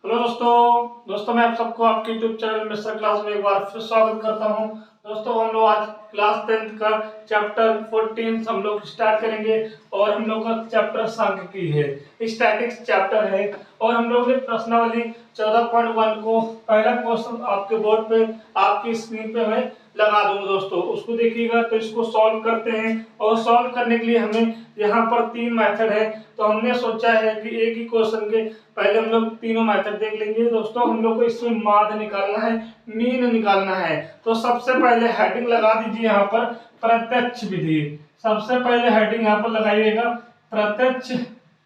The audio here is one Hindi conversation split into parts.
हेलो दोस्तों मैं आप सबको आपके YouTube चैनल मिस्टर क्लास में एक बार फिर स्वागत करता हूं। दोस्तों हम लोग आज क्लास 10th का चैप्टर 14 हम लोग स्टार्ट करेंगे और हम लोग का चैप्टर सांख्यिकी है, स्टैटिक्स चैप्टर है। और हम लोग ने प्रश्नावली 14.1 को पहला क्वेश्चन आपके बोर्ड पे आपकी स्क्रीन पे मैं लगा दूंगा दोस्तों, उसको देखिएगा। तो इसको सॉल्व करते हैं और सॉल्व करने के लिए हमें यहाँ पर 3 मेथड है। तो हमने सोचा है कि एक ही क्वेश्चन के पहले हम लोग तीनों मेथड देख लेंगे। दोस्तों हम लोग को इसमें माध्य निकालना है, मीन निकालना है। तो सबसे पहले हेडिंग लगा दीजिए यहाँ पर प्रत्यक्ष विधि। सबसे पहले हेडिंग यहाँ पर लगाइएगा प्रत्यक्ष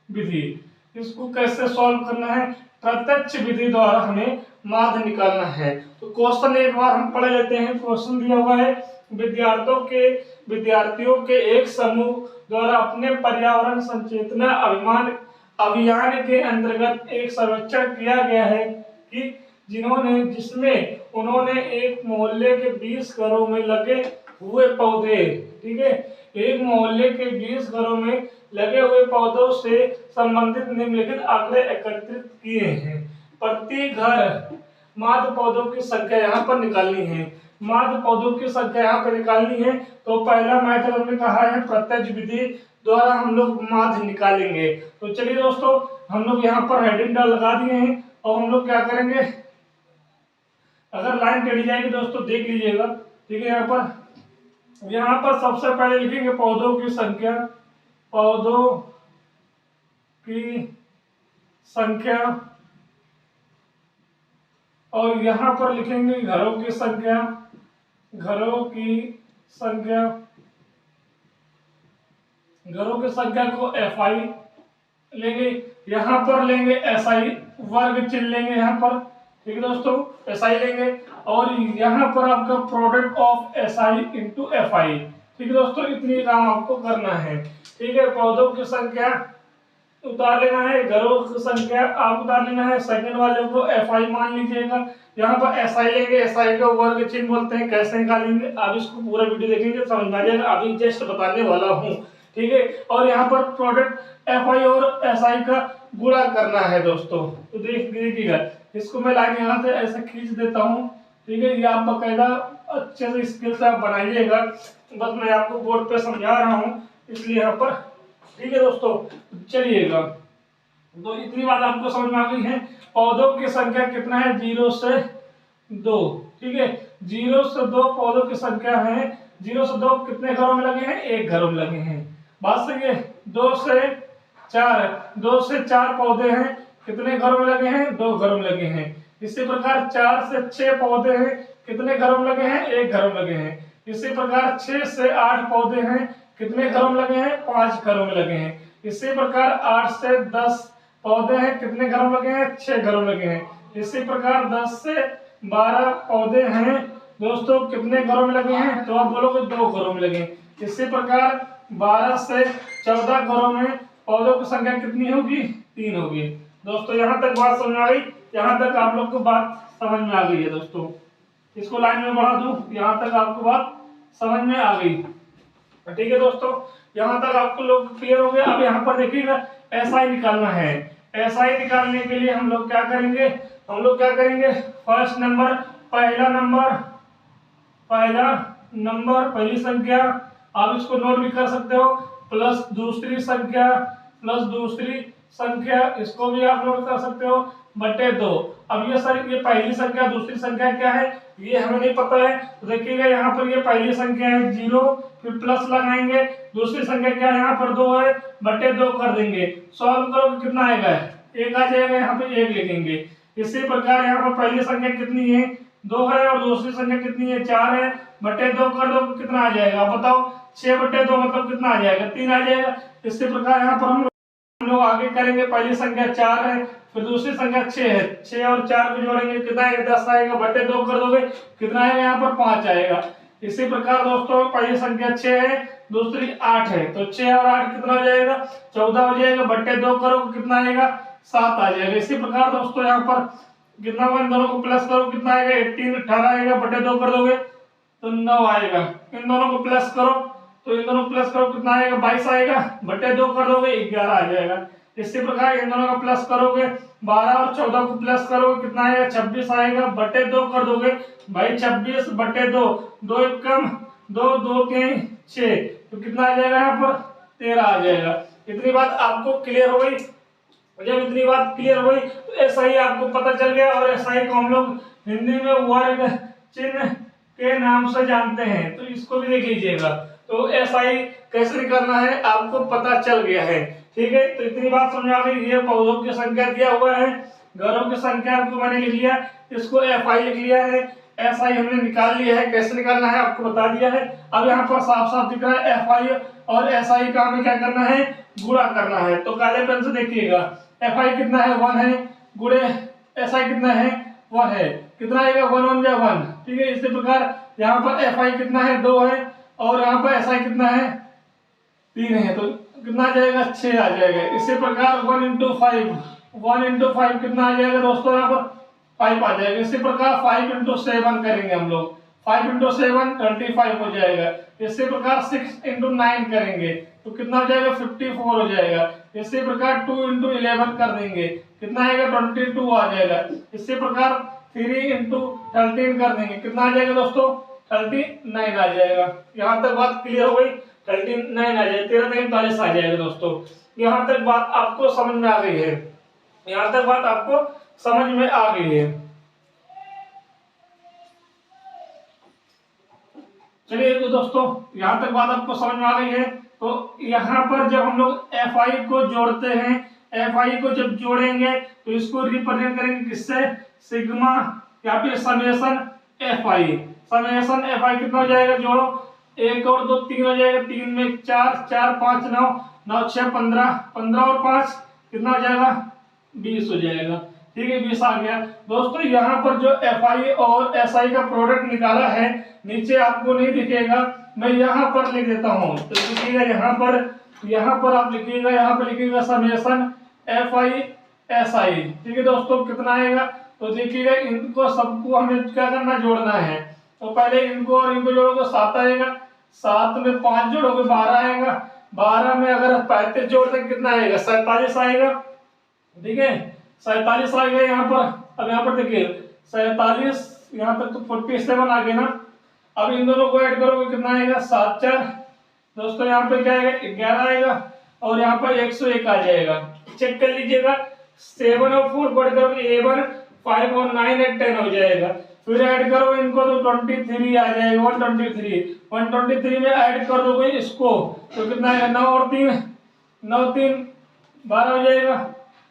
विधि। इसको कैसे सॉल्व करना है? प्रत्यक्ष विधि द्वारा हमें माध्य निकालना है। तो क्वेश्चन एक बार हम पढ़ लेते हैं। क्वेश्चन दिया हुआ है विद्यार्थियों के एक समूह द्वारा अपने पर्यावरण संचेतना अभियान के अंतर्गत एक सर्वेक्षण किया गया है कि जिसमें उन्होंने एक मोहल्ले के 20 घरों में लगे हुए पौधे, ठीक है, एक मोहल्ले के 20 घरों में लगे हुए पौधों से संबंधित निम्नलिखित आंकड़े एकत्रित किए हैं। प्रति घर माध्य पौधों की संख्या यहाँ पर निकालनी है। माध्य पौधों की संख्या यहाँ पर निकालनी है। तो पहला मेथड हमने कहा है प्रत्यक्ष विधि द्वारा हम लोग माध्य निकालेंगे। तो चलिए दोस्तों हम लोग यहाँ पर हेडिंग लगा दिए हैं और हम लोग क्या करेंगे, अगर लाइन टेढ़ी जाएगी दोस्तों देख लीजिएगा, ठीक है। यहाँ पर सबसे पहले लिखेंगे पौधों की संख्या, पौधों की संख्या, और यहाँ पर लिखेंगे घरों की संख्या, घरों की संख्या, घरों की संख्या को FI लेंगे, यहाँ पर लेंगे SI, वर्ग चिन्ह लेंगे यहाँ पर, ठीक है दोस्तों, SI लेंगे। और यहाँ पर आपका product of SI into FI, ठीक है दोस्तों, इतनी काम आपको करना है, ठीक है। पौधों की संख्या उतार लेना है, घरों की संख्या आप उतार लेना है, सेकंड वाले को FI मान लीजिएगा। यहाँ पर SI लेंगे, SI को वर्ग चिन्ह बोलते हैं। कैसे निकालेंगे आप इसको पूरा वीडियो देखेंगे समझ में आ जाएगा, अभी जस्ट बताने वाला हूँ, ठीक है। और यहाँ पर प्रोडक्ट FI और SI का गुणा करना है दोस्तों। तो देखिएगा, इसको मैं लाइन यहाँ से ऐसे खींच देता हूँ, ठीक है। ये आप बकायदा अच्छे से स्किल से आप बनाइएगा, बस मैं आपको बोर्ड पे समझा रहा हूँ इसलिए यहाँ पर, ठीक है दोस्तों। चलिएगा, तो इतनी बात आपको समझ में आ गई है। पौधों की संख्या कितना है? 0 से 2, ठीक है। 0 से 2 पौधों की संख्या है। 0 से 2 कितने घरों में लगे हैं? एक घरों में लगे हैं। बात सही है। 2 से 4 पौधे हैं, कितने घरों में लगे हैं? 2 घरों में लगे हैं। इसी प्रकार 4 से 6 पौधे हैं, कितने घरों में लगे हैं? एक घरों में लगे हैं। इसी प्रकार 6 से 8 पौधे हैं, कितने घरों में लगे हैं? 5 घरों में लगे हैं। इसी प्रकार 8 से 10 पौधे हैं, कितने घरों में लगे हैं? 6 घरों में लगे हैं। इसी प्रकार 10 से 12 पौधे हैं दोस्तों, कितने घरों में लगे हैं? तो आप बोलोगे 2 घरों में लगे हैं। इसी प्रकार 12 से 14 घरों में पौधों की संख्या कितनी होगी? 3 होगी। दोस्तों यहाँ तक बात समझ में आ गई? यहाँ तक आप लोग को बात समझ में आ गई है दोस्तों? इसको लाइन में बढ़ा दूं, यहाँ तक आपको बात समझ में आ गई, ठीक है दोस्तों। यहाँ तक आपको लोग क्लियर हो गया। अब यहाँ पर देखिएगा SI निकालना है। SI निकालने के लिए हम लोग क्या करेंगे? फर्स्ट नंबर, पहला नंबर पहली संख्या, आप इसको नोट भी कर सकते हो, प्लस दूसरी संख्या, इसको भी आप नोट कर सकते हो, बटे 2। अब ये पहली संख्या दूसरी संख्या क्या है ये हमें नहीं पता है। तो देखिएगा यहाँ पर ये पहली संख्या है 0, फिर प्लस लगाएंगे, दूसरी संख्या क्या है? यहाँ पर 2 है, बटे 2 कर देंगे। सॉल्व करो कितना आएगा? 1 आ जाएगा, यहाँ पे 1 लिखेंगे। इसी प्रकार यहाँ पर पहली संख्या कितनी है? 2 है, और दूसरी संख्या कितनी है? 4 है, बटे 2 कर दो, कितना आ जाएगा आप बताओ? 6 बटे 2 मतलब कितना आ जाएगा? 3 आ जाएगा। इसी प्रकार यहाँ पर हम लोग आगे करेंगे। पहली संख्या 4 है, फिर दूसरी संख्या 6 है, 6 और 4 को जोड़ेंगे, कितना आएगा? 10 आएगा, बटे 2 कर दोगे, कितना आएगा? यहाँ पर 5 आएगा। इसी प्रकार दोस्तों पहली संख्या 6 है, दूसरी 8 है, तो 6 और 8 कितना हो जाएगा? 14 हो जाएगा, बटे 2 करो, कितना आएगा? 7 आ जाएगा। इसी प्रकार दोस्तों यहाँ पर कितना हुआ? इन दोनों को प्लस करो, कितना आएगा? 18 आएगा, बटे 2 कर दोगे तो 9 आएगा। इन दोनों को प्लस करो, तो इन दोनों प्लस करो, कितना आएगा? 22 आएगा, बटे 2 कर दोगे 11 आ जाएगा। इसी प्रकार इन दोनों का प्लस करोगे, 12 और 14 को प्लस करोगे कितना आएगा, 26 आएगा, बटे 2 कर दोगे भाई, 26 बटे 2, 2 एक कम 2, 2 के 6, तो कितना आ जाएगा यहाँ पर 13 आ जाएगा। इतनी बात आपको क्लियर हो गई। जब इतनी बात क्लियर हो गई तो ऐसा ही आपको पता चल गया, और ऐसा ही को हम लोग हिंदी में वर्ग चिन्ह के नाम से जानते हैं, तो इसको भी देख लीजिएगा। तो ऐसा ही कैसे करना है आपको पता चल गया है, ठीक है। तो इतनी बात समझ आ गई। ये पौधों की संख्या दिया हुआ है, घरों की संख्या आपको मैंने लिख लिया, इसको FI लिख लिया है, SI हमने निकाल लिया है, कैसे निकालना है आपको बता दिया है। अब यहाँ पर साफ साफ दिख रहा है FI और SI का हमें क्या करना है, गुणा करना है। तो काले पेन से देखिएगा, FI कितना है 1 है, गुणे SI कितना है 1 है, कितना आएगा 1 1 जा 1, ठीक है। इसी प्रकार यहाँ पर FI कितना है 2 है, और यहाँ पर SI कितना है 3 है, तो कितना आ जाएगा 6 आ जाएगा। इसी प्रकार 1 into 5, 1 into 5 कितना आ जाएगा दोस्तों, यहाँ पर 5 आ जाएगा। इसी प्रकार 5 into 7 करेंगे हम लोग, 5 into 7 25 हो जाएगा। इसी प्रकार 6 into 9 करेंगे तो कितना हो जाएगा 54 हो जाएगा। इसी प्रकार 2 into 11 कर देंगे, कितना आएगा 22 आ जाएगा। इसी प्रकार 3 into 13 कर देंगे, कितना आ जाएगा दोस्तों 39 आ जाएगा। यहाँ तक बात क्लियर हो गई, 39 आ जाएगा, 13 43 आ जाएगा दोस्तों। यहाँ तक बात आपको समझ में आ गई है, यहाँ तक बात आपको समझ में आ गई है। चलिए तो दोस्तों यहाँ तक बात आपको समझ में आ गई है। तो यहाँ पर जब हम लोग FI को जोड़ते हैं, FI को जब जोड़ेंगे तो इसको रिप्रेजेंट करेंगे किससे, सिग्मा या फिर समेशन FI। समेशन FI कितना हो जाएगा, जोड़ो 1 और 2 3 हो जाएगा, 3 में 4, 4 5 9, 9 6 15, 15 और 5 कितना हो जाएगा 20 हो जाएगा, ठीक है 20 आ गया। दोस्तों यहाँ पर जो FI और SI का प्रोडक्ट निकाला है नीचे आपको नहीं दिखेगा, मैं यहाँ पर लिख देता हूँ। तो लिखिएगा यहाँ पर आप लिखिएगा, यहाँ पर लिखिएगा समेशन FI SI, ठीक है दोस्तों। कितना आएगा तो देखिएगा, इनको सबको हमें क्या करना, जोड़ना है। तो पहले इनको और इनको जोड़ोगे 7 आएगा, 7 में 5 जोड़ोगे 12 आएगा, 12 में अगर 35 जोड़ते कितना आएगा 47 आएगा, ठीक है 47 आ गया यहाँ पर। अब यहाँ पर देखिए 47 यहाँ तक तो 47 आ गया ना। अब इन दोनों को ऐड करोगे कितना आएगा 7 4 दोस्तों, यहाँ पे क्या आएगा 11 आएगा, और यहाँ पर 101 आ जाएगा। चेक कर लीजिएगा, 7 और 4 बढ़ करोगे 11, 5 और 9 और 10 हो जाएगा। फिर ऐड करोगे इनको तो 23 आ जाएगा, 123 में ऐड कर दोगे इसको तो कितना आएगा 9 और 3 12 हो जाएगा,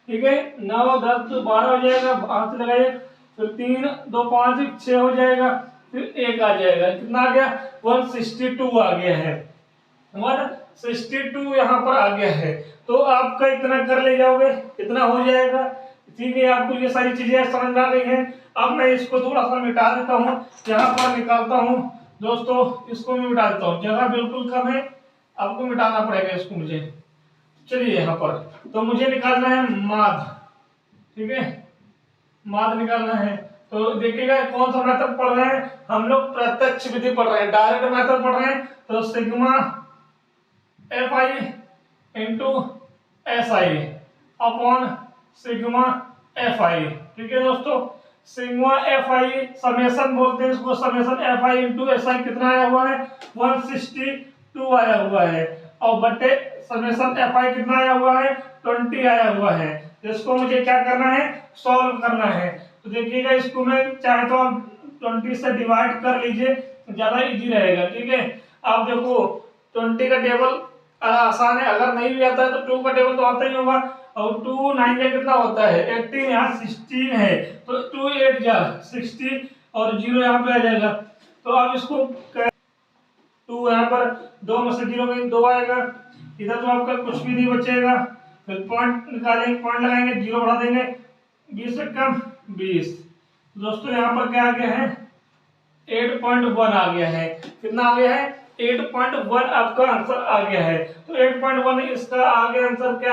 ठीक है 9 10 तो 12 हो जाएगा, हाथ से लगाइए, फिर 3 2 5 6 हो जाएगा, फिर 1 आ जाएगा, कितना आ गया 162 आ गया है, 162 यहाँ पर आ गया है। तो आपका इतना कर ले जाओगे इतना हो जाएगा, ठीक है। आपको ये सारी चीजें समझ में आ गई हैं। अब मैं इसको थोड़ा सा मिटा देता हूँ, यहाँ पर निकालता हूँ दोस्तों, इसको मैं मिटा देता हूँ, जगह बिल्कुल कम है, आपको मिटाना पड़ेगा इसको मुझे। चलिए यहाँ पर तो मुझे निकालना है माध्य, ठीक है माध्य निकालना है। तो देखिएगा कौन सा मेथड पढ़ रहे हैं हम लोग, प्रत्यक्ष विधि पढ़ रहे हैं, डायरेक्ट मेथड पढ़ रहे हैं। तो sigma FI into SI upon sigma FI, ठीक है दोस्तों। सिग्मा FI समेशन बोलते हैं इसको, समेशन FI इंटू SI कितना आया हुआ है 162 आया हुआ है, और बटे समेशन FI कितना आया हुआ है 20 आया हुआ है। जिसको मुझे क्या करना है, सॉल्व करना है। तो देखिएगा इसको मैं चाहे तो आप 20 से डिवाइड कर लीजिए, ज्यादा इजी रहेगा, ठीक है। आप देखो 20 का टेबल आसान है, अगर नहीं भी आता है तो 2 का टेबल तो आता ही होगा, और 2 9 का कितना होता है 18, यहाँ 16 है तो 2 8 जा 16 और 0 यहाँ पे आ जाएगा। तो आप इसको 2 यहाँ पर 2 में से 0 में 2 आएगा, इधर तो आपका कुछ भी नहीं बचेगा। फिर पॉइंट निकालेंगे, पॉइंट लगाएंगे, 0 बढ़ा देंगे, 20 से कम 20। दोस्तों यहाँ पर क्या आ गया है 8.1 आ गया है, कितना आ गया है 8.1 आपका आंसर आ गया है। तो 8.1 इसका आ गया आंसर क्या है।